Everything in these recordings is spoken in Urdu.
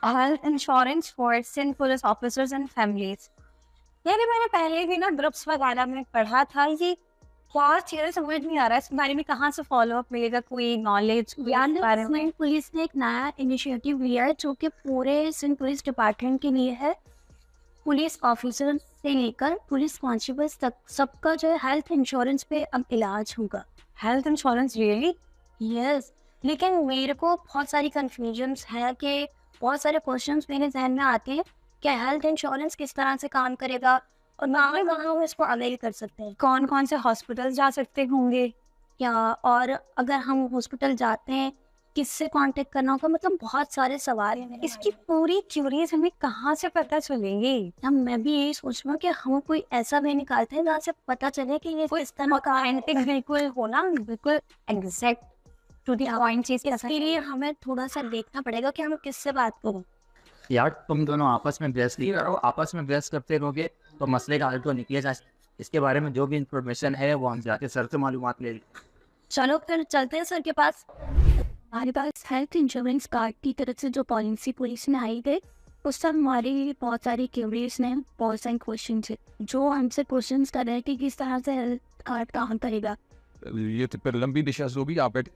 health insurance for sin police officers and families. یعنی میں نے پہلے بھی نا گروپس وغیرہ میں پڑھا تھا, یہ کیا چیزیں سمجھ نہیں آ رہا ہے اس بارے میں, کہاں سے فالو اپ ملے گا, کوئی نالج بارے میں. سندھ پولیس نے ایک نیا انیشیٹو لیا ہے جو کہ پورے سندھ پولیس ڈپارٹمنٹ کے لیے ہے. پولیس آفیسر سے لے کر پولیس کانسٹیبلس تک سب کا جو ہے ہیلتھ انشورنس پہ اب علاج ہوگا. Health insurance really? یس, لیکن میرے کو بہت ساری کنفیوژنس ہے کہ بہت سارے کوشچنس میرے ذہن میں آتے ہیں کہ ہیلتھ انشورنس کس طرح سے کام کرے گا اور کہاں ہم اس کو اویل کر سکتے ہیں, کون کون سے ہاسپٹل جا سکتے ہوں گے کیا, اور اگر ہم ہاسپٹل جاتے ہیں کس سے کانٹیکٹ کرنا ہوگا, مطلب بہت سارے سوال ہیں. اس کی پوری تھیوریز ہمیں کہاں سے پتہ چلیں گی؟ میں بھی یہی سوچ رہا ہوں کہ ہم کوئی ایسا وے نکالتے ہیں جہاں سے پتہ چلے کہ یہ کوئی اس طرح کا authentic بالکل ہونا, بالکل ایگزیکٹ ٹو دی پوائنٹ چیز. اس کے لیے ہمیں تھوڑا سا دیکھنا پڑے گا کہ ہم کس سے بات کریں. یار تم دونوں آپس میں بحث نہیں کرو, آپس میں بحث کرتے رہو گے تو مسئلے کا حل تو نکلے گا. اس کے بارے میں جو بھی انفارمیشن ہے وہ ہم جا کے سر سے معلومات لے لیں. چلو پھر چلتے ہیں سر کے پاس. ہمارے پاس ہیلتھ انشورنس کارڈ کی طرف سے جو پالیسی پولیس میں آئی گئی اس سے ہماری بہت ساری کیوریز نے بہت سارے کوشچنس ہیں جو ہم سے کوشچنس کر رہے ہیں کہ کس طرح سے ہیلتھ کارڈ کام کرے گا. یہ تو پھر لمبی نشست ہوگی, آپ بیٹھے.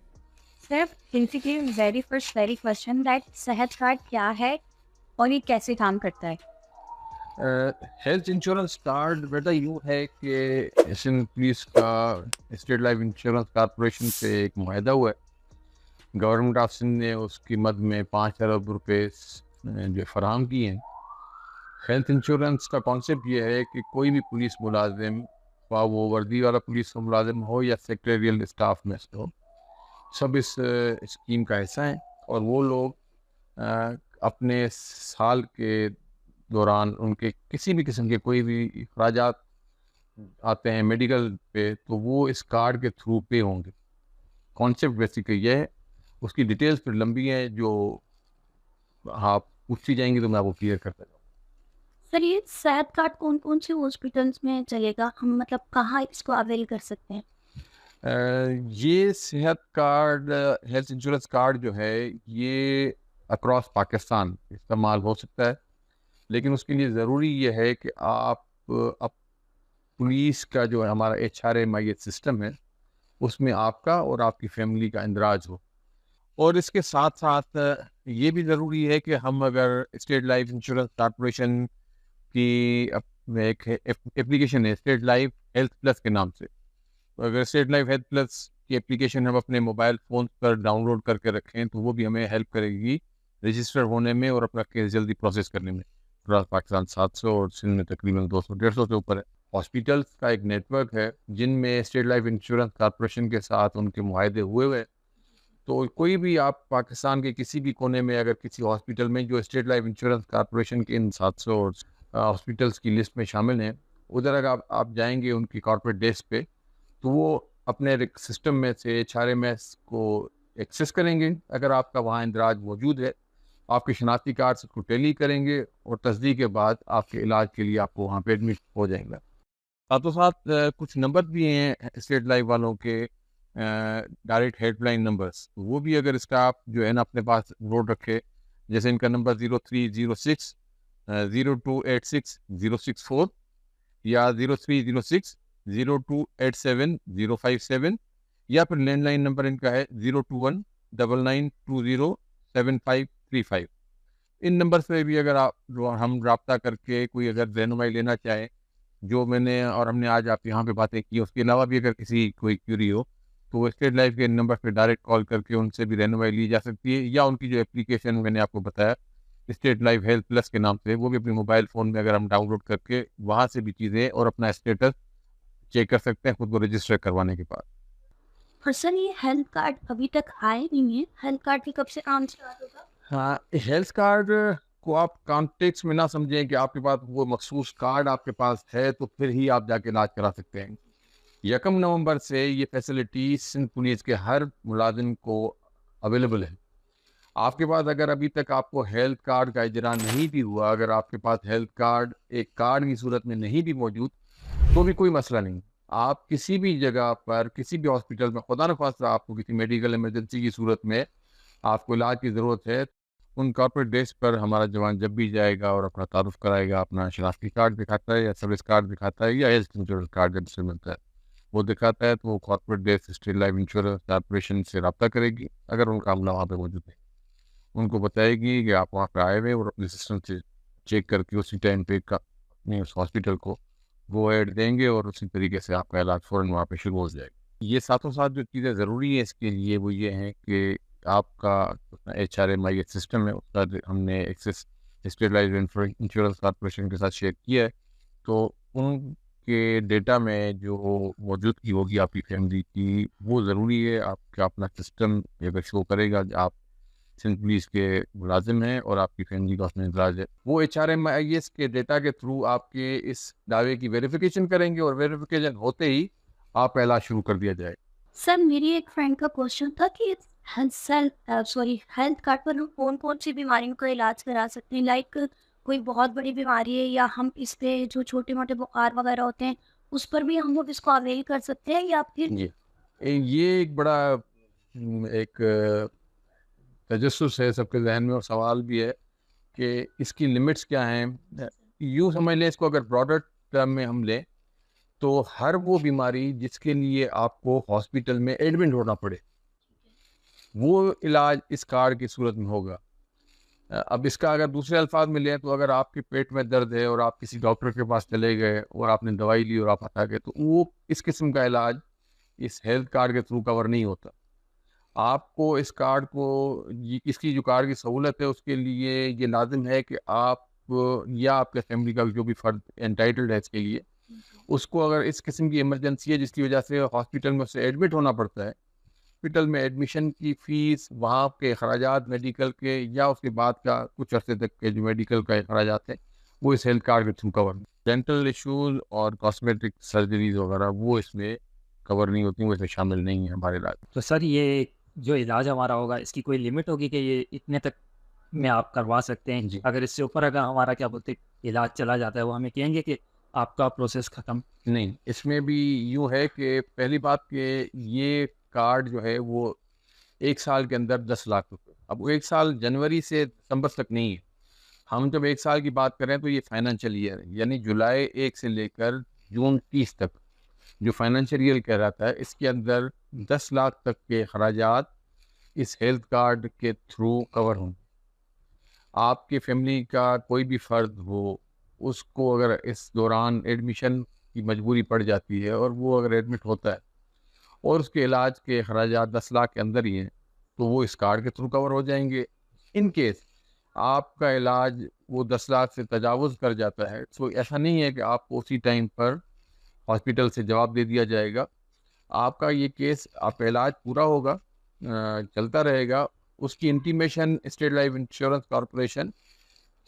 صرف بیسیکلی ویری کوشچن دیٹ صحت کارڈ کیا ہے اور یہ کیسے کام کرتا ہے؟ ہیلتھ انشورنس کارڈ بیٹا یوں ہے کہ سندھ پولیس کا اسٹیٹ لائف انشورنس کارپوریشن سے ایک معاہدہ ہوا ہے. گورنمنٹ آف سندھ نے اس کی مد میں 5 ارب روپے جو فراہم کیے ہیں. ہیلتھ انشورنس کا کانسیپٹ یہ ہے کہ کوئی بھی پولیس ملازم, خواہ وہ وردی والا پولیس کا ملازم ہو یا سیکریٹریل اسٹاف میں سے ہو, سب اس اسکیم کا حصہ ہیں. اور وہ لوگ اپنے سال کے دوران ان کے کسی بھی قسم کے کوئی بھی اخراجات آتے ہیں میڈیکل پہ, تو وہ اس کارڈ کے تھرو پے ہوں گے. کانسیپٹ بیسیکلی یہ ہے. اس کی ڈیٹیلز پھر لمبی ہیں, جو آپ پوچھتی جائیں گی تو میں آپ کو کلیئر کرتا جاؤں. سر یہ صحت کارڈ کون کون سے ہاسپٹلس میں چلے گا, ہم مطلب کہاں اس کو اویل کر سکتے ہیں؟ یہ صحت کارڈ, ہیلتھ انشورنس کارڈ جو ہے یہ اکراس پاکستان استعمال ہو سکتا ہے, لیکن اس کے لیے ضروری یہ ہے کہ آپ پولیس کا جو ہمارا HRMI سسٹم ہے اس میں آپ کا اور آپ کی فیملی کا اندراج ہو. اور اس کے ساتھ ساتھ یہ بھی ضروری ہے کہ ہم اگر اسٹیٹ لائف انشورنس کارپوریشن کی ایک اپلیکیشن ہے اسٹیٹ لائف ہیلتھ پلس کے نام سے, اگر اسٹیٹ لائف ہیلتھ پلس کی اپلیکیشن ہم اپنے موبائل فون پر ڈاؤن لوڈ کر کے رکھیں تو وہ بھی ہمیں ہیلپ کرے گی رجسٹر ہونے میں اور اپنا کیس جلدی پروسیس کرنے میں. پاکستان 700 اور سندھ میں تقریباً 200-150 سے اوپر ہے. ہاسپٹلس کا ایک نیٹ ورک ہے جن میں اسٹیٹ لائف انشورنس کارپوریشن کے ساتھ ان کے معاہدے ہوئے. تو کوئی بھی آپ پاکستان کے کسی بھی کونے میں اگر کسی ہاسپٹل میں جو اسٹیٹ لائف انشورنس کارپوریشن کے ان 700 ہاسپٹلس کی لسٹ میں شامل ہیں, ادھر اگر آپ جائیں گے ان کی کارپوریٹ ڈیسک پہ تو وہ اپنے سسٹم میں سے HRMS کو ایکسیس کریں گے. اگر آپ کا وہاں اندراج موجود ہے آپ کے شناختی کارڈ سے اس کو ٹیلی کریں گے اور تصدیق کے بعد آپ کے علاج کے لیے آپ کو وہاں پہ ایڈمٹ ہو جائیں گا. ساتھ و ساتھ کچھ نمبر بھی ہیں اسٹیٹ لائف والوں کے ڈائریکٹ ہیلپ لائن نمبرس, وہ بھی اگر اسٹاف جو ہے نا اپنے پاس نوٹ رکھے, جیسے ان کا نمبر 0306 0286 064 یا 0306 0287 057 یا پھر لینڈ لائن نمبر ان کا ہے 021 9920 7535. ان نمبر سے بھی اگر آپ ہم رابطہ کر کے کوئی اگر رہنمائی لینا چاہیں, جو میں نے اور ہم نے آج آپ یہاں پہ باتیں کی, اس کے علاوہ بھی اگر کسی کوئی کیوری ہو تو وہ اسٹیٹ لائف کے نمبر پہ ڈائریکٹ کال کر کے ان سے بھی رہنمائی لی جا سکتی ہے, یا ان کی جو اپلیکیشن میں نے آپ کو بتایا اسٹیٹ لائف ہیلتھ پلس کے نام سے, وہ بھی اپنے موبائل فون میں اگر ہم ڈاؤن لوڈ کر کے وہاں سے بھی چیزیں اور اپنا اسٹیٹس چیک کر سکتے ہیں خود کو رجسٹر کروانے کے بعد. اور سر یہ ہیلتھ کارڈ ابھی تک آئے نہیں ہے, ہیلتھ کارڈ کی کب سے کام اسٹارٹ ہوگا؟ ہاں, ہیلتھ کارڈ کو آپ کانٹیکس میں نہ سمجھیں کہ آپ کے پاس وہ مخصوص کارڈ آپ کے پاس ہے تو پھر ہی آپ جا کے علاج کرا سکتے ہیں. 1 نومبر سے یہ فیسلٹی سندھ پولیس کے ہر ملازم کو اویلیبل ہے. آپ کے پاس اگر ابھی تک آپ کو ہیلتھ کارڈ کا اجرا نہیں بھی ہوا, اگر آپ کے پاس ہیلتھ کارڈ ایک کارڈ کی صورت میں نہیں بھی موجود تو بھی کوئی مسئلہ نہیں. آپ کسی بھی جگہ پر کسی بھی ہاسپٹل میں خدا نخواستہ آپ کو کسی میڈیکل ایمرجنسی کی صورت میں آپ کو علاج کی ضرورت ہے ان کارپوریٹ ڈیز پر ہمارا جوان جب بھی جائے گا اور اپنا تعارف کرائے گا، اپنا شناختی کارڈ دکھاتا ہے یا سروس کارڈ دکھاتا ہے یا ہیلتھ انشورنس کارڈ جب سے ملتا ہے وہ دکھاتا ہے، تو وہ کارپوریٹ ڈیز اسٹیٹ لائف انشورنس کارپوریشن سے رابطہ کرے گی اگر ان کا عملہ وہاں پہ موجود ہے، ان کو بتائے گی کہ آپ وہاں پہ آئے ہوئے اور اپنے سسٹم سے چیک کر کے اسی ٹائم پہ اپنے اس ہاسپٹل کو گو ایڈ دیں گے اور اسی طریقے سے آپ کا علاج فوراً وہاں پہ شروع ہو جائے گا۔ یہ ساتھوں ساتھ جو چیزیں ضروری ہیں اس کے لیے وہ یہ ہیں کہ آپ کا HRMI سسٹم ہے، اس کا ہم نے access state life insurance corporation کے ساتھ شیئر کیا ہے، تو ان کے ڈیٹا میں جو موجودگی ہوگی آپ کی فیملی کی وہ ضروری ہے۔ آپ کا اپنا سسٹم اگر شو کرے گا آپ سندھ پولیس کے ملازم ہیں اور آپ کی فیملی کا اس میں اندراج ہے، وہ HRMIS کے ڈیٹا کے تھرو آپ کے اس دعوے کی ویریفیکیشن کریں گے اور ویریفیکیشن ہوتے ہی آپ کا علاج شروع کر دیا جائے گا۔ سر میری ایک فرینڈ کا کوشچن تھا کہ ہیلتھ کارڈ پر ہم کون کون سی بیماریوں کا علاج کرا سکتے ہیں، لائک کوئی بہت بڑی بیماری ہے یا ہم اس پہ جو چھوٹے موٹے بخار وغیرہ ہوتے ہیں اس پر بھی ہم لوگ اس کو اویل کر سکتے ہیں، یا پھر یہ ایک بڑا ایک تجسس ہے سب کے ذہن میں اور سوال بھی ہے کہ اس کی لمٹس کیا ہیں۔ یوں سمجھ لیں اس کو، اگر براڈر ٹرم میں ہم لیں تو ہر وہ بیماری جس کے لیے آپ کو ہاسپٹل میں ایڈمٹ ہونا پڑے وہ علاج اس کارڈ کی صورت میں ہوگا۔ اب اس کا اگر دوسرے الفاظ میں لیں تو اگر آپ کے پیٹ میں درد ہے اور آپ کسی ڈاکٹر کے پاس چلے گئے اور آپ نے دوائی لی اور آپ ہٹا گئے تو وہ اس قسم کا علاج اس ہیلتھ کارڈ کے تھرو کور نہیں ہوتا۔ آپ کو اس کارڈ کو اس کی جو کارڈ کی سہولت ہے اس کے لیے یہ لازم ہے کہ آپ یا آپ کے فیملی کا جو بھی فرد انٹائٹلڈ ہے اس کے لیے، اس کو اگر اس قسم کی ایمرجنسی ہے جس کی وجہ سے ہاسپٹل میں اسے ایڈمٹ ہونا پڑتا ہے، ہاسپٹل میں ایڈمیشن کی فیس، وہاں کے اخراجات میڈیکل کے یا اس کے بعد کا کچھ عرصے تک کے جو میڈیکل کا اخراجات ہیں وہ اس ہیلتھ کارڈ کے تھرو کور۔ ڈینٹل ایشوز اور کاسمیٹک سرجریز وغیرہ وہ اس میں کور نہیں ہوتی، وہ اس میں شامل نہیں ہے ہمارے علاج۔ تو سر یہ جو علاج ہمارا ہوگا اس کی کوئی لمٹ ہوگی کہ یہ اتنے تک میں آپ کروا سکتے ہیں؟ جی، اگر اس سے اوپر اگر ہمارا کیا بولتے علاج چلا جاتا ہے وہ ہمیں کہیں گے کہ آپ کا پروسیس ختم؟ نہیں، اس میں بھی یوں ہے کہ پہلی بات کہ یہ کارڈ جو ہے وہ 1 سال کے اندر 10 لاکھ روپے، اب وہ 1 سال جنوری سے دسمبر تک نہیں ہے، ہم جب 1 سال کی بات کریں تو یہ فائنینشیل ایئر ہے، یعنی جولائی 1 سے لے کر جون 30 تک جو فائنینشیل ایئر کہلاتا ہے اس کے اندر 10 لاکھ تک کے اخراجات اس ہیلتھ کارڈ کے تھرو کور ہوں۔ آپ کی فیملی کا کوئی بھی فرد ہو، اس کو اگر اس دوران ایڈمیشن کی مجبوری پڑ جاتی ہے اور وہ اگر ایڈمٹ ہوتا ہے اور اس کے علاج کے اخراجات 10 لاکھ کے اندر ہی ہیں تو وہ اس کارڈ کے تھرو کور ہو جائیں گے۔ ان کیس آپ کا علاج وہ 10 لاکھ سے تجاوز کر جاتا ہے تو ایسا نہیں ہے کہ آپ کو اسی ٹائم پر ہاسپٹل سے جواب دے دیا جائے گا، آپ کا یہ کیس، آپ کا علاج پورا ہوگا، چلتا رہے گا، اس کی intimation state life insurance corporation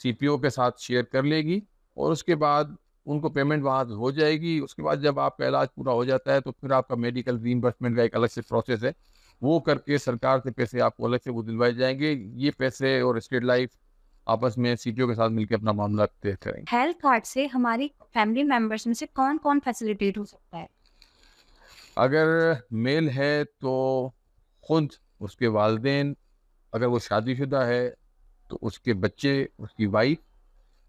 CPO کے ساتھ شیئر کر لے گی اور اس کے بعد ان کو پیمنٹ وہاں ہو جائے گی۔ اس کے بعد جب آپ کا علاج پورا ہو جاتا ہے تو پھر آپ کا میڈیکل ریمبرسمنٹ کا ایک الگ سے پروسیس ہے، وہ کر کے سرکار سے پیسے آپ کو الگ سے وہ دلوائے جائیں گے۔ یہ پیسے اور اسٹیٹ لائف آپس میں CPO کے ساتھ مل کے اپنا معاملہ طے کریں گے۔ ہیلتھ کارڈ سے ہماری فیملی ممبرس میں سے کون کون فیسیلیٹیٹ ہو سکتا ہے؟ اگر میل ہے تو خود اس کے والدین، اگر وہ شادی شدہ ہے تو اس کے بچے، اس کی وائف،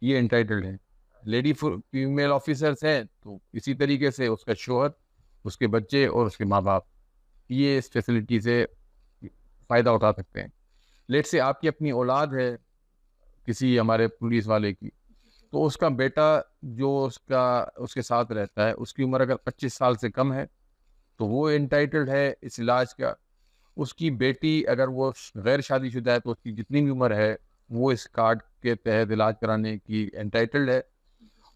یہ انٹائٹلڈ ہیں۔ لیڈی فیمیل آفیسرس ہیں تو اسی طریقے سے اس کا شوہر، اس کے بچے اور اس کے ماں باپ یہ اس فیسلٹی سے فائدہ اٹھا سکتے ہیں۔ لیٹ سے آپ کی اپنی اولاد ہے کسی ہمارے پولیس والے کی، تو اس کا بیٹا جو اس کے ساتھ رہتا ہے اس کی عمر اگر 25 سال سے کم ہے تو وہ انٹائٹلڈ ہے اس علاج کا۔ اس کی بیٹی اگر وہ غیر شادی شدہ ہے تو اس کی جتنی بھی عمر ہے وہ اس کارڈ کے تحت علاج کرانے کی انٹائٹلڈ ہے،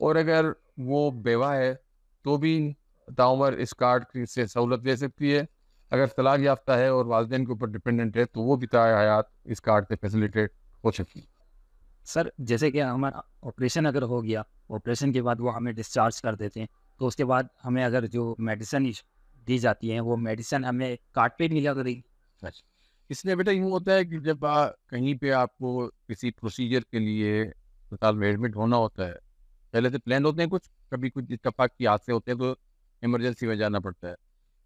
اور اگر وہ بیوہ ہے تو بھی تاعمر اس کارڈ سے سہولت لے سکتی ہے۔ اگر طلاق یافتہ ہے اور والدین کے اوپر ڈپینڈنٹ ہے تو وہ بھی تا حیات اس کارڈ سے فیسیلیٹیٹ ہو سکتی ہے۔ سر جیسے کہ ہمارا آپریشن اگر ہو گیا، آپریشن کے بعد وہ ہمیں ڈسچارج کر دیتے ہیں، تو اس کے بعد ہمیں اگر جو میڈیسن دی جاتی ہیں وہ میڈیسن ہمیں کارڈ پہ ملا کرے گی؟ اس لیے بیٹا یوں ہوتا ہے کہ جب کہیں پہ آپ کو کسی پروسیجر کے لیے اسپتال میں ایڈمٹ ہونا ہوتا ہے، پہلے سے پلان ہوتے ہیں، کچھ کبھی کچھ اتفاق کی حادثے ہوتے ہیں تو ایمرجنسی میں جانا پڑتا ہے،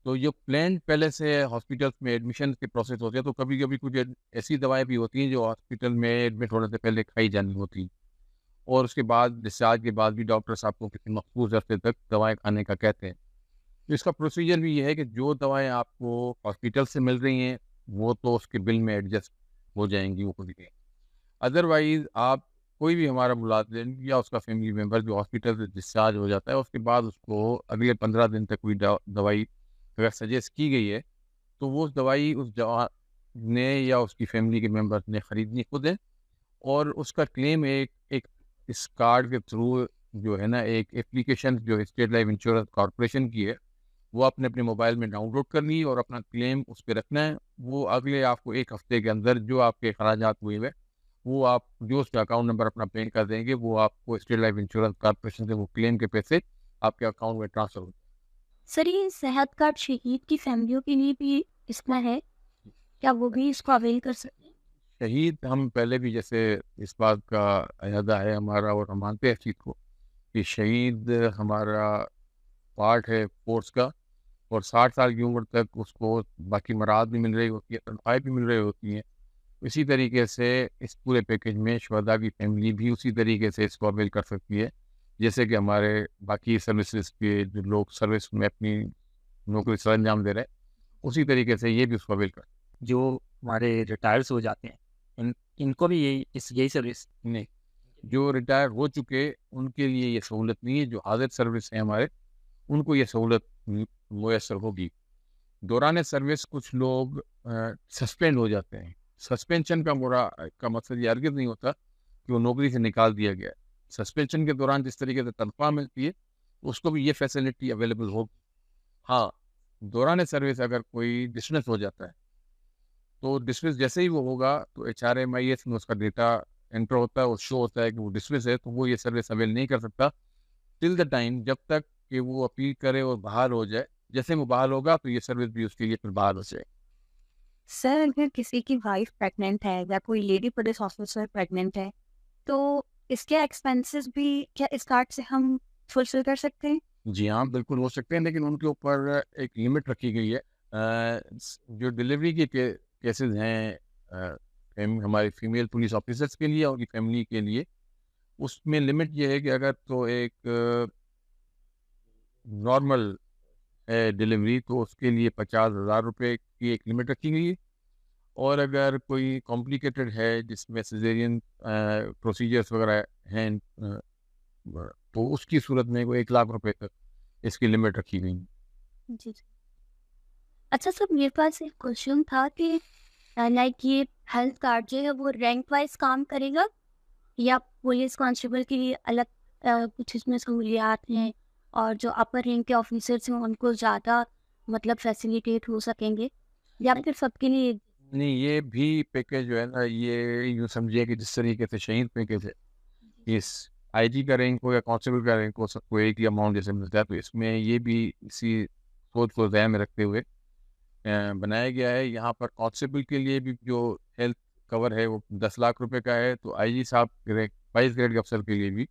تو جو پلان پہلے سے ہاسپٹل میں ایڈمیشن کے پروسیس ہوتے ہیں، تو کبھی کبھی کچھ ایسی دوائیں بھی ہوتی ہیں جو ہاسپٹل میں ایڈمٹ ہونے سے پہلے کھائی جانی ہوتی ہیں، اور اس کے بعد ڈسچارج کے بعد بھی ڈاکٹر صاحب کو کسی مخصوص عرصے تک دوائیں کھانے کا کہتے ہیں. تو اس کا پروسیجر بھی یہ ہے کہ جو دوائیں آپ کو ہاسپٹل سے مل رہی ہیں وہ تو اس کے بل میں ایڈجسٹ ہو جائیں گی، وہ خود ہی. ادروائز آپ کوئی بھی ہمارا ملازم یا اس کا فیملی ممبر جو ہاسپٹل سے ڈسچارج ہو جاتا ہے، اس کے بعد اس کو اگلے 15 دن تک کوئی دوائی اگر سجیسٹ کی گئی ہے تو وہ دوائی اس جوان نے یا اس کی فیملی کے ممبر نے خریدنی خود ہے، اور اس کا کلیم ایک اس کارڈ کے تھرو جو ہے نا، ایک اپلیکیشن جو اسٹیٹ لائف انشورنس کارپوریشن کی ہے، وہ اپنے موبائل میں ڈاؤن لوڈ کرنی ہے اور اپنا کلیم اس پہ رکھنا ہے. وہ اگلے آپ کو 1 ہفتے کے اندر جو آپ کے اخراجات ہوئے ہوئے وہ آپ جو اس کا اکاؤنٹ نمبر اپنا پے کر دیں گے، وہ آپ کو اسٹیٹ لائف انشورنس کارپوریشن سے وہ کلیم کے پیسے آپ کے اکاؤنٹ میں ٹرانسفر ہو. سر یہ صحت کارڈ شہید کی فیملیوں کے لیے بھی اس میں ہے کیا؟ وہ بھی اس کو اویل کر سکتے ہیں؟ شہید ہم پہلے بھی جیسے اس بات کا اعادہ ہے ہمارا، اور ہم مانتے ہیں اس چیز کو کہ شہید ہمارا پارٹ ہے فورس کا، اور 60 سال کی عمر تک اس کو باقی مراد بھی مل رہی ہوتی ہے، تنخواہیں بھی مل رہی ہوتی ہیں. اسی طریقے سے اس پورے پیکج میں شہداء کی فیملی بھی اسی طریقے سے اس کو اویل کر سکتی ہے، جیسے کہ ہمارے باقی سروسز کے جو لوگ سروس میں اپنی نوکری سر انجام دے رہے ہیں، اسی طریقے سے یہ بھی اس کو اویل کر. جو ہمارے ریٹائرس ہو جاتے ہیں ان کو بھی یہی سروس نہیں، جو ریٹائر ہو چکے ان کے لیے یہ سہولت نہیں ہے. جو حاضر سروس ہیں ہمارے، ان کو یہ سہولت میسر ہوگی. دوران سروس کچھ لوگ سسپینڈ ہو جاتے ہیں. سسپینشن کا مقصد یہ ہرگز نہیں ہوتا کہ وہ نوکری سے نکال دیا گیا. سسپینشن کے دوران جس طریقے سے تنخواہ ملتی ہے اس کو بھی یہ فیسلٹی اویلیبل ہوگی. ہاں، دوران سروس اگر کوئی ڈسمس ہو جاتا ہے تو ڈسمس جیسے ہی وہ ہوگا تو HRMIS میں اس کا ڈیٹا انٹر ہوتا ہے اور شو ہوتا ہے کہ وہ ڈسمس ہے، تو وہ یہ سروس اویل نہیں کر سکتا ٹل دا ٹائم جب تک کہ وہ اپیل کرے اور بحال ہو جائے. جیسے وہ بحال ہوگا تو یہ سروس بھی اس کے لیے پھر بحال ہو جائے. سر اگر کسی کی وائف پریگننٹ ہے یا کوئی لیڈی پولیس آفیسر پریگننٹ ہے تو اس کے ایکسپینسز بھی کیا اس کارڈ سے ہم فلفل کر سکتے ہیں؟ جی ہاں، بالکل ہو سکتے ہیں، لیکن ان کے اوپر ایک لمٹ رکھی گئی ہے. جو ڈلیوری کے کیسز ہیں ہمارے فیمیل پولیس آفیسرس کے لیے اور ان کی فیملی کے لیے، اس میں لمٹ یہ ہے کہ اگر تو ایک نارمل ہے ڈلیوری تو اس کے لیے 50,000 روپے کی ایک لمٹ رکھی گئی ہے، اور اگر کوئی کمپلیکیٹڈ ہے جس میں سیزیرین پروسیجرس وغیرہ ہیں تو اس کی صورت میں کوئی 1,00,000 روپے تک اس کی لمٹ رکھی گئی. جی. اچھا سر، میرے پاس ایک کوشچن تھا کہ لائک یہ ہیلتھ کارڈ جو ہے وہ رینک وائز کام کرے گا یا پولیس کانسٹیبل کے لیے الگ کچھ اس میں سہولیات ہیں اور جو اپر رینک کے آفیسرس ہیں ان کو زیادہ مطلب فیسیلیٹیٹ ہو سکیں گے، یا پھر سب کے لیے؟ نہیں، یہ بھی پیکج جو ہے نا، یہ یوں سمجھیے کہ جس طریقے سے شہید پیکج ہے، اس IG کا رینک ہو یا کانسٹیبل کا رینک ہو، سب کو ایک ہی اماؤنٹ جیسے ملتا ہے، تو اس میں یہ بھی اسی سوچ کو ذہن میں رکھتے ہوئے بنایا گیا ہے. یہاں پر کانسٹیبل کے لیے بھی جو ہیلتھ کور ہے وہ 10,00,000 روپے کا ہے، تو IG صاحب 22 گریڈ کے افسر کے لیے بھی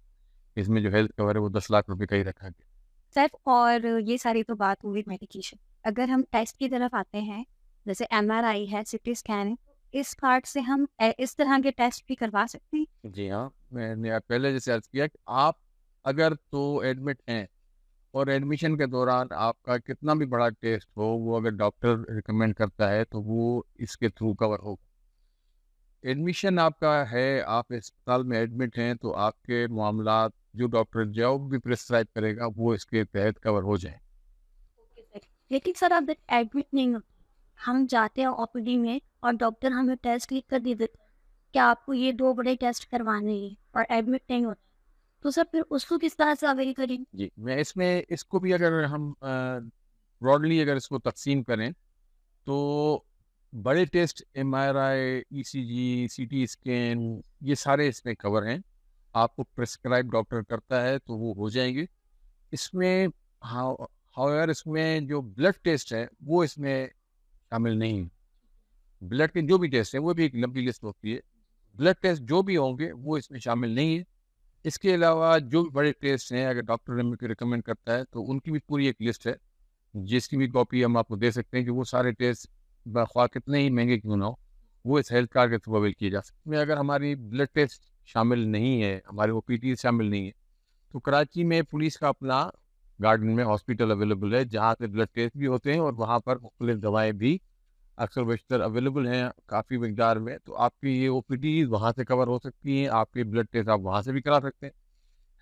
اس میں جو ہیلتھ کور ہے وہ 10,00,000 روپے کا ہی رکھا گیا. سر اور یہ ساری تو بات ہوئی میڈیکیشن. اگر ہم ٹیسٹ کی طرف آتے ہیں، جیسے MRI ہے، CT اسکین ہے، اس کارڈ سے ہم اس طرح کے ٹیسٹ بھی کروا سکتے ہیں؟ جی ہاں، میں نے پہلے جیسے عرض کیا کہ آپ اگر تو ایڈمٹ ہیں اور ایڈمیشن کے دوران آپ کا کتنا بھی بڑا ٹیسٹ ہو، وہ اگر ڈاکٹر ریکمینڈ کرتا ہے تو وہ اس کے تھرو کور ہوگا. ایڈمیشن آپ کا ہے، آپ اسپتال میں ایڈمٹ ہیں، تو آپ کے معاملات جو ڈاکٹر جو بھی پرسکرائب کرے گا وہ اس کے تحت کور ہو جائیں. لیکن سر اگر ایڈمٹ نہیں ہوتے، ہم جاتے ہیں OPD میں اور ڈاکٹر ہمیں ٹیسٹ لکھ کر دے دیتے ہیں کہ آپ کو یہ 2 بڑے ٹیسٹ کروانے ہیں اور ایڈمٹ نہیں ہوتا، تو سر پھر اس کو کس طرح سے اویل کریں؟ جی، میں اس کو بھی اگر ہم براڈلی اگر اس کو تقسیم کریں تو بڑے test MRI ECG CT scan یہ سارے اس میں کور ہیں. آپ کو پرسکرائب ڈاکٹر کرتا ہے تو وہ ہو جائیں گے. اس میں however اس میں جو بلڈ ٹیسٹ ہے وہ اس میں شامل نہیں. بلڈ کے جو بھی ٹیسٹ ہیں وہ بھی ایک لمبی لسٹ ہوتی ہے، بلڈ ٹیسٹ جو بھی ہوں گے وہ اس میں شامل نہیں ہے. اس کے علاوہ جو بڑے ٹیسٹ ہیں اگر ڈاکٹر ریکمینڈ کرتا ہے تو ان کی بھی پوری ایک لسٹ ہے جس کی بھی کاپی ہم آپ کو دے سکتے ہیں کہ وہ سارے ٹیسٹ بخواہ کتنے ہی مہنگے کیوں نہ ہو وہ اس ہیلتھ کارڈ کے تھرو اویل کیے جا سکتے ہیں. میں اگر ہماری بلڈ ٹیسٹ شامل نہیں ہے, ہمارے او پی ٹی شامل نہیں ہے, تو کراچی میں پولیس کا اپنا گارڈن میں ہاسپٹل اویلیبل ہے جہاں سے بلڈ ٹیسٹ بھی ہوتے ہیں اور وہاں پر مختلف دوائیں بھی اکثر بیشتر اویلیبل ہیں کافی مقدار میں. تو آپ کی یہ او پی ٹی وہاں سے کور ہو سکتی ہیں, آپ کے بلڈ ٹیسٹ آپ وہاں سے بھی کرا سکتے ہیں.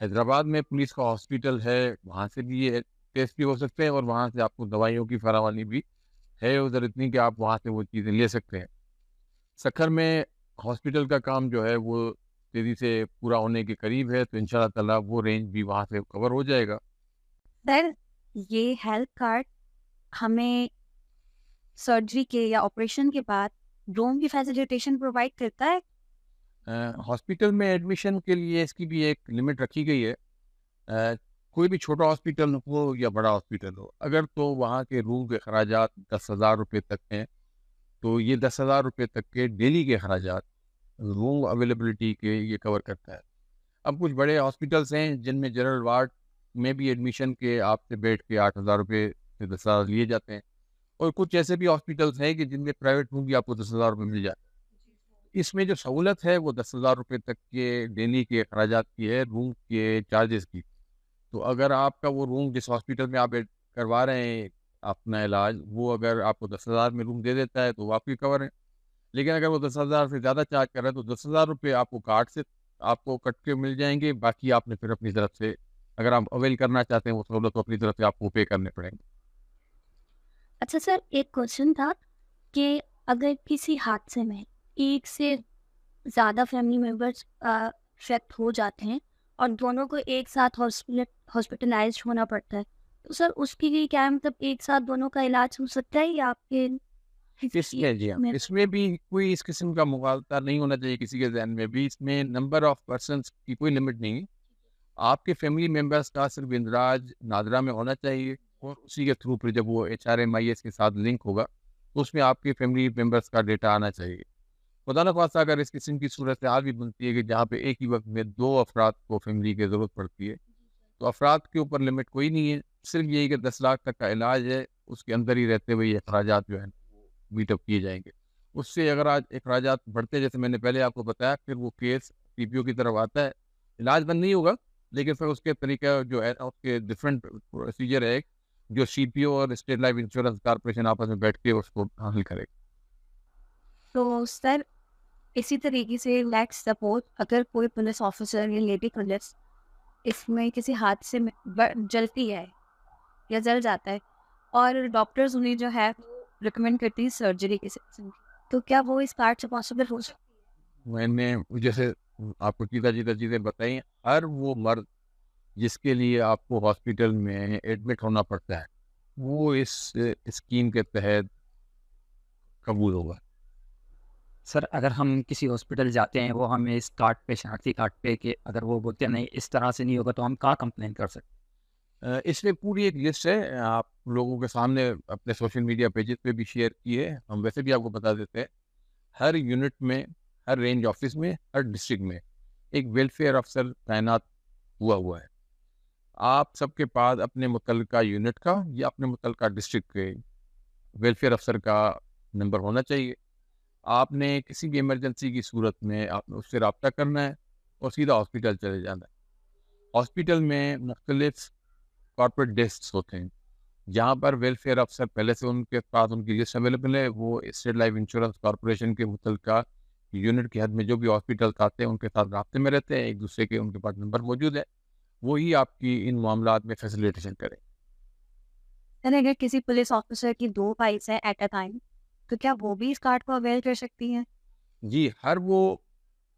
حیدرآباد میں پولیس کا ہاسپٹل ہے, وہاں سے بھی یہ ٹیسٹ بھی ہو سکتے ہیں اور وہاں سے آپ کو دوائیوں کی فراوانی بھی ہے ادھر اتنی کہ آپ وہاں سے وہ چیزیں لے سکتے ہیں. سکھر میں ہاسپٹل کا کام جو ہے وہ تیزی سے پورا ہونے کے قریب ہے, تو انشاءاللہ تعالیٰ وہ رینج بھی وہاں سے کور ہو جائے گا. سر یہ ہیلتھ کارڈ ہمیں سرجری کے یا آپریشن کے بعد روم کی فیسیلیٹیشن پرووائڈ کرتا ہے؟ ہاسپٹل میں ایڈمیشن کے لیے اس کی بھی ایک لمٹ رکھی گئی ہے. کوئی بھی چھوٹا ہاسپٹل ہو یا بڑا ہاسپٹل ہو, اگر تو وہاں کے روم کے اخراجات 10,000 روپے تک ہیں تو یہ 10,000 روپے تک کے ڈیلی کے اخراجات روم اویلیبلٹی کے یہ کور کرتا ہے. اب کچھ بڑے ہاسپٹلس ہیں جن میں جنرل وارڈ میں بھی ایڈمیشن کے آپ سے بیٹھ کے 8,000 روپے سے 10,000 لیے جاتے ہیں, اور کچھ ایسے بھی ہاسپٹلس ہیں کہ جن میں پرائیویٹ روم بھی آپ کو 10,000 روپے مل جاتے ہیں. اس میں جو سہولت ہے وہ 10,000 روپے تک کے ڈیلی کے اخراجات کی ہے, روم کے چارجز کی. تو اگر آپ کا وہ روم جس ہاسپٹل میں آپ کروا رہے ہیں اپنا علاج, وہ اگر آپ کو 10,000 میں روم دے دیتا ہے تو وہ آپ کی کور ہے. لیکن اگر وہ 10,000 سے زیادہ چارج کر رہا ہے تو 10,000 روپے آپ کو کارڈ سے آپ کو کٹ کے مل جائیں گے. باقی آپ نے پھر اپنی طرف سے اگر آپ اویل کرنا چاہتے ہیں وہ سہولت, تو اپنی طرف سے آپ کو پے کرنے پڑیں گے. اچھا سر, ایک کوشچن تھا کہ اگر کسی حادثے میں ایک سے زیادہ فیملی ممبرس افیکٹ ہو جاتے ہیں اور دونوں کو ایک ساتھ ہاسپٹلائز ہونا پڑتا ہے, تو سر اس کے لیے کیا مطلب ایک ساتھ دونوں کا علاج ہو سکتا ہے یا آپ کے اس میں بھی کوئی اس قسم کا مغالطہ نہیں ہونا چاہیے کسی کے ذہن میں بھی. اس میں نمبر آف پرسنس کی کوئی لمٹ نہیں ہے. آپ کے فیملی ممبرس کا صرف اندراج نادرا میں ہونا چاہیے, اور اسی کے تھرو پھر جب وہ HRMIS کے ساتھ لنک ہوگا تو اس میں آپ کے فیملی ممبرس کا ڈیٹا آنا چاہیے. خدا نخواستہ اگر اس قسم کی صورتحال بھی بنتی ہے کہ جہاں پہ ایک ہی وقت میں 2 افراد کو فیملی کی ضرورت پڑتی ہے, تو افراد کے اوپر لمٹ کوئی نہیں ہے. صرف یہی کہ 10 لاکھ تک کا علاج ہے, اس کے اندر ہی رہتے ہوئے یہ اخراجات جو ہیں میٹ اپ کیے جائیں گے. اس سے اگر آج اخراجات بڑھتے, جیسے میں نے پہلے آپ کو بتایا, پھر وہ کیس PPO کی طرف آتا ہے, علاج بند نہیں ہوگا لیکن پھر اس کے طریقہ جو ہے اس کے ڈفرینٹ پروسیجر ہے جو CPO اور اسٹیٹ لائف انشورنس کارپوریشن آپس میں بیٹھ کے اس کو حاصل کرے گا. تو سر اسی طریقے سے لیٹس سپوز اگر کوئی پولیس آفیسر یا لیڈی پولیس اس میں کسی حادثے میں جلتی ہے یا جل جاتا ہے اور ڈاکٹرز انہیں جو ہے ریکمینڈ کرتی ہے سرجری کے سلسلے میں, تو کیا وہ اس کارڈ سے پاسبل ہو سکتی ہے؟ میں نے جیسے آپ کو چیزیں چیزیں بتائیں, ہر وہ مرد جس کے لیے آپ کو ہاسپٹل میں ایڈمٹ ہونا پڑتا ہے وہ اس اسکیم کے تحت قبول ہوگا. سر اگر ہم کسی ہاسپٹل جاتے ہیں وہ ہمیں اس کارڈ پہ شناختی کارڈ پہ کہ اگر وہ بولتے ہیں نہیں اس طرح سے نہیں ہوگا تو ہم کہاں کمپلین کر سکتے ہیں؟ اس میں پوری ایک لسٹ ہے, آپ لوگوں کے سامنے اپنے سوشل میڈیا پیجز پہ بھی شیئر کی ہے. ہم ویسے بھی آپ کو بتا دیتے ہیں, ہر یونٹ میں, ہر رینج آفس میں, ہر ڈسٹرکٹ میں ایک ویلفیئر افسر تعینات ہوا ہے. آپ سب کے پاس اپنے متعلقہ یونٹ کا یا اپنے متعلقہ ڈسٹرکٹ کے ویلفیئر افسر کا نمبر ہونا چاہیے. آپ نے کسی بھی ایمرجنسی کی صورت میں آپ نے اس سے رابطہ کرنا ہے اور سیدھا ہاسپٹل چلے جانا ہے. ہاسپٹل میں مختلف کارپوریٹ ڈیسکس ہوتے ہیں جہاں پر ویلفیئر افسر پہلے سے ان کے پاس ان کی لسٹ اویلیبل ہے. وہ اسٹیٹ لائف انشورنس کارپوریشن کے متعلقہ یونٹ کے حد میں جو بھی ہاسپٹلس آتے ہیں ان کے ساتھ رابطے میں رہتے ہیں, ایک دوسرے کے ان کے پاس نمبر موجود ہے, وہی آپ کی ان معاملات میں فیسیلیٹیشن کریں. اگر کسی پولیس آفیسر کی 2 فائلس ہیں ایٹ اے ٹائم تو کیا وہ بھی اس کارڈ کو اویل کر سکتی ہیں؟ جی, ہر وہ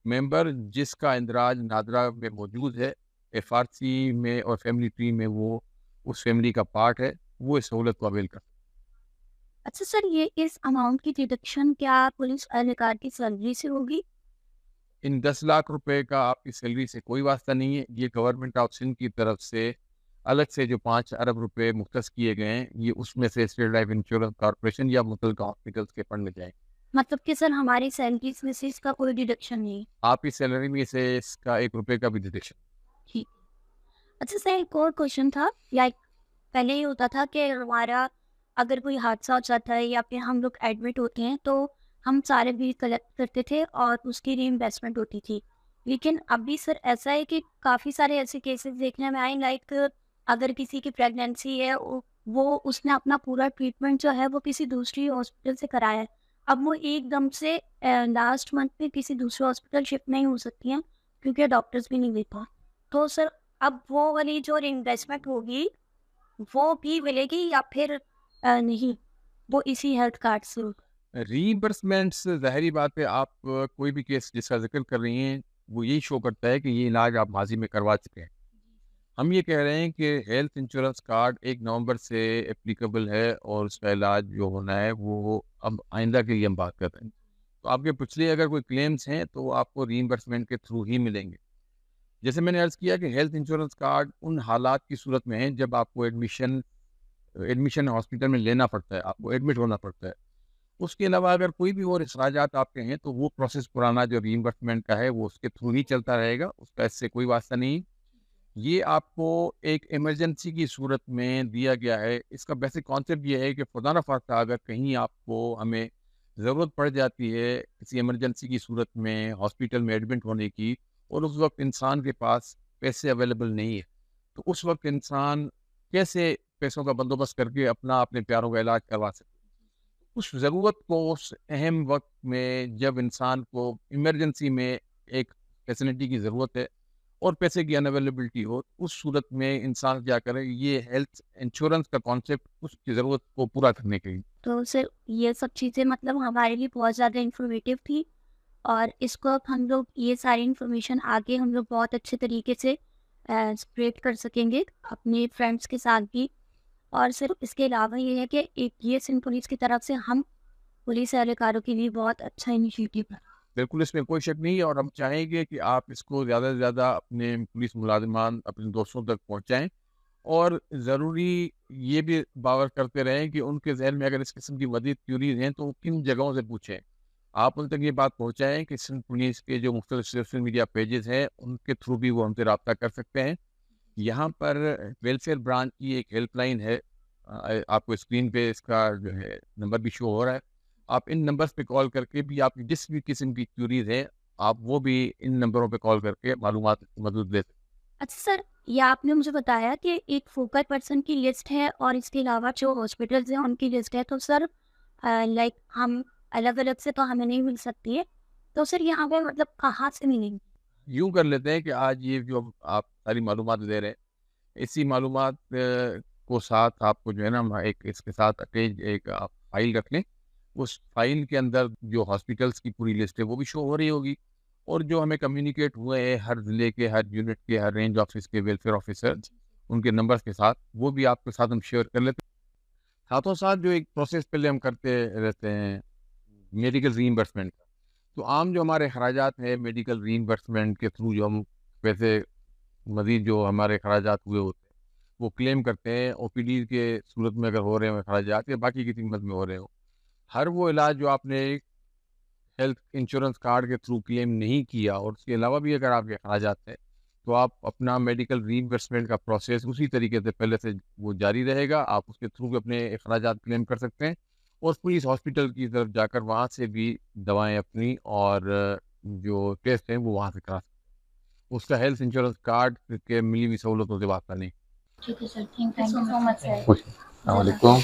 ممبر جس کا اندراج نادرا میں موجود ہے, FRC میں اور فیملی ٹری میں وہ اس فیملی کا پارٹ ہے, وہ اس سہولت کو اویل کر سکتے. اچھا سر, یہ اس اماؤنٹ کی ڈیڈکشن کیا پولیس اہلکار کی سیلری سے ہوگی؟ ان 10 لاکھ روپے کا آپ کی سیلری سے کوئی واسطہ نہیں ہے. یہ گورنمنٹ آف سندھ کی طرف سے الگ سے جو 5 ارب روپے مختص کیے گئے ہیں, یہ اس میں سے اسٹیٹ لائف انشورنس کارپوریشن یا متعلقہ ہاسپٹلس کے فنڈ میں جائیں. مطلب کہ سر ہماری سیلریز میں سے اس کا کوئی ڈیڈکشن نہیں؟ آپ کی سیلری میں سے اس کا 1 روپے کا بھی ڈیڈکشن. ٹھیک. اچھا سر, ایک اور کوشچن تھا یا پہلے یہ ہوتا تھا کہ ہمارا اگر کوئی حادثہ ہو جاتا ہے یا پھر ہم لوگ ایڈمٹ ہوتے ہیں تو ہم سارے بل کلیکٹ کرتے تھے اور اس کی ری انویسٹمنٹ ہوتی تھی. لیکن ابھی سر ایسا ہے کہ کافی سارے ایسے کیسز دیکھنے میں آئے، لائک اگر کسی کی پریگنینسی ہے وہ اس نے اپنا پورا ٹریٹمنٹ جو ہے وہ کسی دوسری ہاسپٹل سے کرایا ہے، اب وہ ایک دم سے لاسٹ منتھ میں کسی دوسرے ہاسپٹل شفٹ نہیں ہو سکتی ہیں کیونکہ ڈاکٹرز بھی نہیں دیتا. تو سر اب وہ والی جو انویسٹمنٹ ہوگی وہ بھی ملے گی یا پھر نہیں، وہ اسی ہیلتھ کارڈ سے ہوگی؟ ریمبرسمنٹس ظاہری بات ہے، آپ کوئی بھی کیس جس کا ذکر کر رہی ہیں وہ یہی شو کرتا ہے کہ یہ علاج آپ ماضی میں کروا چکے ہیں. ہم یہ کہہ رہے ہیں کہ ہیلتھ انشورنس کارڈ 1 نومبر سے اپلیکیبل ہے اور اس کا علاج جو ہونا ہے وہ اب آئندہ کے لیے ہم بات کر رہے ہیں. تو آپ کے پچھلے اگر کوئی کلیمز ہیں تو آپ کو ریمبرسمنٹ کے تھرو ہی ملیں گے. جیسے میں نے عرض کیا کہ ہیلتھ انشورنس کارڈ ان حالات کی صورت میں ہیں جب آپ کو ایڈمیشن ہاسپٹل میں لینا پڑتا ہے، آپ کو ایڈمٹ ہونا پڑتا ہے. اس کے علاوہ اگر کوئی بھی اور اخراجات آپ کے ہیں تو وہ پروسیس پرانا جو ریمبرسمنٹ کا ہے وہ اس کے تھرو ہی چلتا رہے گا، اس کا اس سے کوئی واسطہ نہیں. یہ آپ کو ایک ایمرجنسی کی صورت میں دیا گیا ہے. اس کا بیسک کانسیپٹ یہ ہے کہ خدا نہ خواستہ اگر کہیں آپ کو ہمیں ضرورت پڑ جاتی ہے کسی ایمرجنسی کی صورت میں ہاسپٹل میں ایڈمٹ ہونے کی اور اس وقت انسان کے پاس پیسے اویلیبل نہیں ہے، تو اس وقت انسان کیسے پیسوں کا بندوبست کر کے اپنے پیاروں کا علاج کروا سکتے. اس ضرورت کو اس اہم وقت میں جب انسان کو ایمرجنسی میں ایک فیسلٹی کی ضرورت ہے اور پیسے کی ان اویلیبلٹی ہو، اس صورت میں انسان کیا کرے، یہ ہیلتھ انشورنس کا کانسیپٹ اس کی ضرورت کو پورا کرنے کے لیے. تو سر یہ سب چیزیں مطلب ہمارے لیے بہت زیادہ انفارمیٹیو تھی، اور اس کو اب ہم لوگ یہ ساری انفارمیشن آگے ہم لوگ بہت اچھے طریقے سے اسپریڈ کر سکیں گے اپنے فرینڈس کے ساتھ بھی. اور صرف اس کے علاوہ یہ ہے کہ ایک یہ سندھ پولیس کی طرف سے ہم پولیس اہلکاروں کے لیے بہت اچھا انیشیٹو ہے. بالکل اس میں کوئی شک نہیں ہے، اور ہم چاہیں گے کہ آپ اس کو زیادہ سے زیادہ اپنے پولیس ملازمان اپنے دوستوں تک پہنچائیں، اور ضروری یہ بھی باور کرتے رہیں کہ ان کے ذہن میں اگر اس قسم کی مزید کیوریز ہیں تو کن جگہوں سے پوچھیں. آپ ان تک یہ بات پہنچائیں کہ سندھ پولیس کے جو مختلف سوشل میڈیا پیجز ہیں ان کے تھرو بھی وہ ہم سے رابطہ کر سکتے ہیں. یہاں پر ویلفیئر برانچ کی ایک ہیلپ لائن ہے، آپ کو اسکرین پہ اس کا جو ہے نمبر بھی شو ہو رہا ہے. آپ ان نمبرز پہ کال کر کے بھی آپ جس بھی قسم کی کیوریز ہیں آپ وہ بھی ان نمبروں پہ کال کر کے معلومات مدد لے سکتے. اچھا سر، یہ آپ نے مجھے بتایا کہ ایک فوکل پرسن کی لسٹ ہے اور اس کے علاوہ جو ہاسپٹلز ہیں ان کی لسٹ ہے، تو سر لائک ہم الگ الگ سے تو ہمیں نہیں مل سکتی ہے، تو سر یہاں پہ مطلب کہاں سے ملیں گے؟ یوں کر لیتے ہیں کہ آج یہ جو آپ ساری معلومات دے رہے ہیں اسی معلومات کو ساتھ آپ کو جو ہے نا ایک اس کے ساتھ اٹیچ ایک آپ فائل رکھ لیں. اس فائل کے اندر جو ہاسپٹلس کی پوری لسٹ ہے وہ بھی شو ہو رہی ہوگی، اور جو ہمیں کمیونیکیٹ ہوئے ہیں ہر ضلع کے، ہر یونٹ کے، ہر رینج آفس کے ویلفیئر آفیسر ان کے نمبرز کے ساتھ وہ بھی آپ کے ساتھ ہم شیئر کر لیتے ہیں. ساتھوں ساتھ جو ایک پروسیس پہلے ہم کرتے رہتے ہیں میڈیکل ریمبرسمنٹ کا، تو عام جو ہمارے اخراجات ہیں میڈیکل ریمبرسمنٹ کے تھرو جو ہم پیسے مزید جو ہمارے اخراجات ہوئے ہوتے ہیں وہ کلیم کرتے ہیں. او پی ڈی کے صورت میں اگر ہو رہے ہیں اخراجات یا باقی کسی قیمت میں ہو رہے ہوں، ہر وہ علاج جو آپ نے ہیلتھ انشورنس کارڈ کے تھرو کلیم نہیں کیا اور اس کے علاوہ بھی اگر آپ کے اخراجات ہیں تو آپ اپنا میڈیکل ریمبرسمنٹ کا پروسیس اسی طریقے سے پہلے سے وہ جاری رہے گا. آپ اس کے تھرو بھی اپنے اخراجات کلیم کر سکتے ہیں اور پولیس ہاسپٹل کی طرف جا کر وہاں سے بھی دوائیں اپنی اور جو ٹیسٹ ہیں وہ وہاں سے کرا سکتے ہیں. اس کا ہیلتھ انشورنس کارڈ کے ملی ہوئی سہولتوں سے واسطہ نہیں. ٹھیک ہے سر، تھینک یو سو مچ سر. السلام علیکم.